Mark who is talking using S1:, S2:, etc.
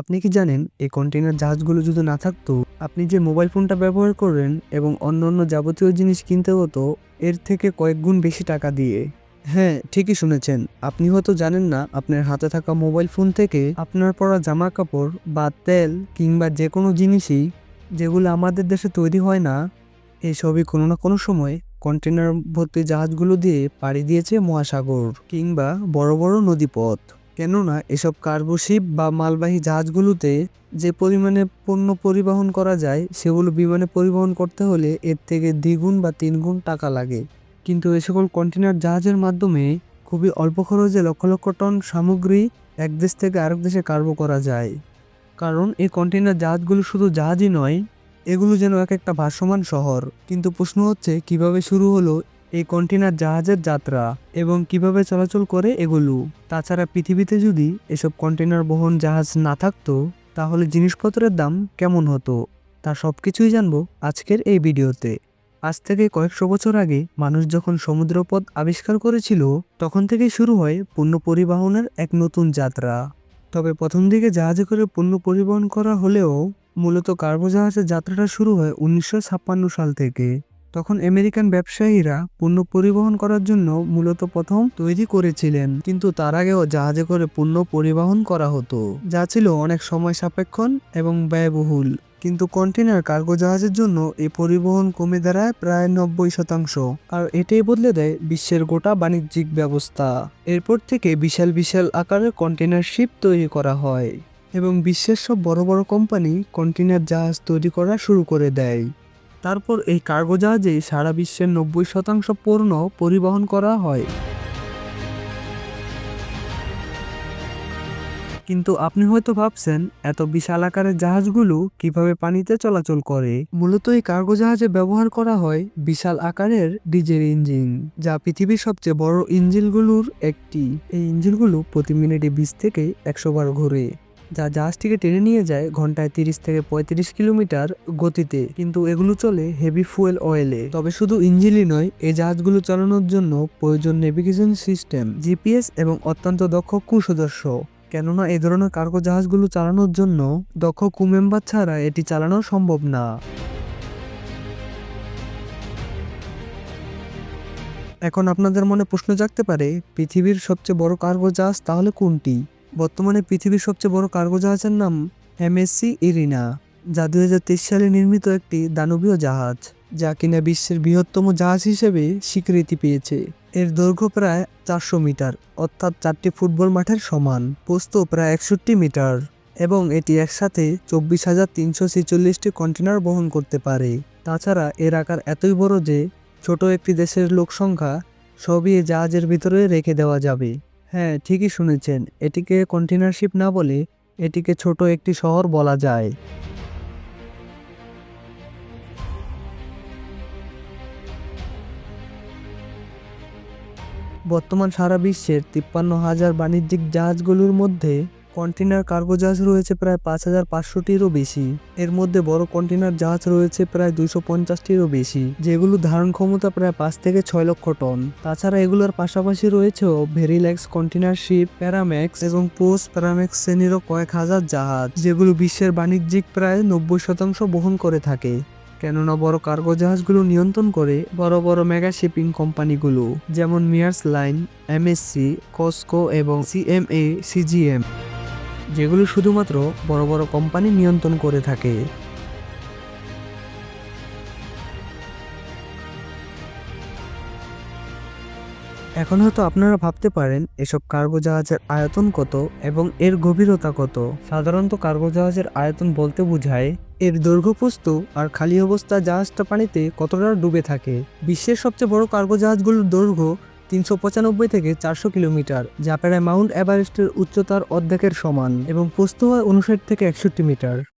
S1: আপনি কি জানেন এই কন্টেইনার জাহাজগুলো যদি না থাকতো আপনি যে মোবাইল ফোনটা ব্যবহার করেন এবং অন্যান্য যাবতীয় জিনিস কিনতে হতো এর থেকে কয়েক গুণ বেশি টাকা দিয়ে। হ্যাঁ, ঠিকই শুনেছেন। আপনি হয়তো জানেন না আপনার হাতে থাকা মোবাইল ফোন থেকে আপনার পরা জামা কাপড় বা তেল কিংবা যে কোনো জিনিসই যেগুলো আমাদের দেশে তৈরি হয় না, এসবই কোনো না কোনো সময় কন্টেইনার ভর্তি জাহাজগুলো দিয়ে পাড়ি দিয়েছে মহাসাগর কিংবা বড় বড় নদীপথ। কেননা এসব কার্গো শিপ বা মালবাহী জাহাজগুলোতে যে পরিমাণে পণ্য পরিবহন করা যায় সেগুলো বিমানে পরিবহন করতে হলে এর থেকে দ্বিগুণ বা তিনগুণ টাকা লাগে। কিন্তু এ সকল কন্টেইনার জাহাজের মাধ্যমে খুবই অল্প খরচে লক্ষ লক্ষ টন সামগ্রী এক দেশ থেকে আরেক দেশে কার্গো করা যায়। কারণ এই কন্টেইনার জাহাজগুলো শুধু জাহাজই নয়, এগুলো যেন এক একটা ভাসমান শহর। কিন্তু প্রশ্ন হচ্ছে কিভাবে শুরু হলো এই কন্টেইনার জাহাজের যাত্রা এবং কিভাবে চলাচল করে এগুলো। তাছাড়া পৃথিবীতে যদি এসব কন্টেইনার বহন জাহাজ না থাকতো তাহলে জিনিসপত্রের দাম কেমন হতো, তা সবকিছুই জানবো আজকের এই ভিডিওতে। আজ থেকে কয়েকশো বছর আগে মানুষ যখন সমুদ্রপথ আবিষ্কার করেছিল তখন থেকেই শুরু হয় পণ্য পরিবহনের এক নতুন যাত্রা। তবে প্রথম দিকে জাহাজে করে পণ্য পরিবহন করা হলেও মূলত কার্গো জাহাজের যাত্রাটা শুরু হয় 1956 সাল থেকে। তখন আমেরিকান ব্যবসায়ীরা পণ্য পরিবহন করার জন্য মূলত প্রথম তৈরি করেছিলেন, কিন্তু তার আগেও জাহাজে করে পণ্য পরিবহন করা হতো, যা ছিল অনেক সময় সাপেক্ষণ এবং ব্যয়বহুল। কিন্তু কন্টেইনার কার্গো জাহাজের জন্য এই পরিবহন কমে দাঁড়ায় প্রায় 90%। আর এটাই বদলে দেয় বিশ্বের গোটা বাণিজ্যিক ব্যবস্থা। এরপর থেকে বিশাল বিশাল আকারের কন্টেইনার শিপ তৈরি করা হয় এবং বিশ্বের সব বড় বড় কোম্পানি কন্টেইনার জাহাজ তৈরি করা শুরু করে দেয়। তারপর এই কার্গো জাহাজেই সারা বিশ্বের 90% পণ্য পরিবহন করা হয়। কিন্তু আপনি হয়তো ভাবছেন এত বিশাল আকারের জাহাজগুলো কিভাবে পানিতে চলাচল করে। মূলত এই কার্গো জাহাজে ব্যবহার করা হয় বিশাল আকারের ডিজেল ইঞ্জিন, যা পৃথিবীর সবচেয়ে বড় ইঞ্জিনগুলোর একটি। এই ইঞ্জিনগুলো প্রতি মিনিটে 20 থেকে 100 বার ঘোরে, যা জাহাজটিকে টেনে নিয়ে যায় ঘন্টায় 30 থেকে 35 কিলোমিটার গতিতে। কিন্তু এগুলো চলে হেভি ফুয়েল অয়েলে। তবে শুধু ইঞ্জিনই নয়, এই জাহাজগুলো চালানোর জন্য প্রয়োজন নেভিগেশন সিস্টেম, জিপিএস এবং অত্যন্ত দক্ষ ক্রু সদস্য। কেননা এই ধরনের কার্গো জাহাজগুলো চালানোর জন্য দক্ষ ক্রু মেম্বার ছাড়া এটি চালানো সম্ভব না। এখন আপনাদের মনে প্রশ্ন জাগতে পারে, পৃথিবীর সবচেয়ে বড় কার্গো জাহাজ তাহলে কোনটি? বর্তমানে পৃথিবীর সবচেয়ে বড় কার্গো জাহাজের নাম এমএসসি ইরিনা, যা 2023 সালে নির্মিত একটি দানবীয় জাহাজ, যা কিনা বিশ্বের বৃহত্তম জাহাজ হিসেবে স্বীকৃতি পেয়েছে। এর দৈর্ঘ্য প্রায় 400 মিটার, অর্থাৎ 4টি ফুটবল মাঠের সমান, প্রস্থ প্রায় 61 মিটার এবং এটি একসাথে 24,346টি কন্টেইনার বহন করতে পারে। তাছাড়া এর আকার এতই বড় যে ছোট একটি দেশের লোকসংখ্যা সবই এই জাহাজের ভিতরে রেখে দেওয়া যাবে। হ্যাঁ, ঠিকই শুনেছেন, এটিকে কন্টেইনার শিপ না বলে এটিকে ছোট একটি শহর বলা যায়। বর্তমান সারা বিশ্বের 53,000 বাণিজ্যিক জাহাজগুলোর মধ্যে কন্টেইনার কার্গো জাহাজ রয়েছে প্রায় 5,500টিরও বেশি। এর মধ্যে বড় কন্টেইনার জাহাজ রয়েছে প্রায় 250টিরও বেশি, যেগুলো ধারণ ক্ষমতা প্রায় 5 থেকে 6 লক্ষ টন। তাছাড়া এগুলোর পাশাপাশি রয়েছেও ভেরিল্যাক্স কন্টেইনার শিপ, প্যারাম্যাক্স এবং পোস্ট প্যারাম্যাক্স শ্রেণীরও কয়েক হাজার জাহাজ, যেগুলো বিশ্বের বাণিজ্যিক প্রায় 90% বহন করে থাকে। কেননা বড় কার্গো জাহাজগুলো নিয়ন্ত্রণ করে বড় বড় মেগা শিপিং কোম্পানিগুলো, যেমন মিয়ার্স লাইন, এমএসসি, কসকো এবং সিএমএ সিজিএম, যেগুলো শুধুমাত্র বড় বড় কোম্পানি নিয়ন্ত্রণ করে থাকে। এখন হয়তো আপনারা ভাবতে পারেন এসব কার্গো জাহাজের আয়তন কত এবং এর গভীরতা কত। সাধারণত কার্গো জাহাজের আয়তন বলতে বোঝায় এর দৈর্ঘ্যপ্রস্থ আর খালি অবস্থা জাহাজটা পানিতে কতটা ডুবে থাকে। বিশ্বের সবচেয়ে বড় কার্গো জাহাজগুলোর দৈর্ঘ্য 395 থেকে 400 কিলোমিটার, যা প্রায় মাউন্ট এভারেস্টের উচ্চতার অর্ধেকের সমান, এবং প্রস্থ হয় 59 থেকে 61 মিটার।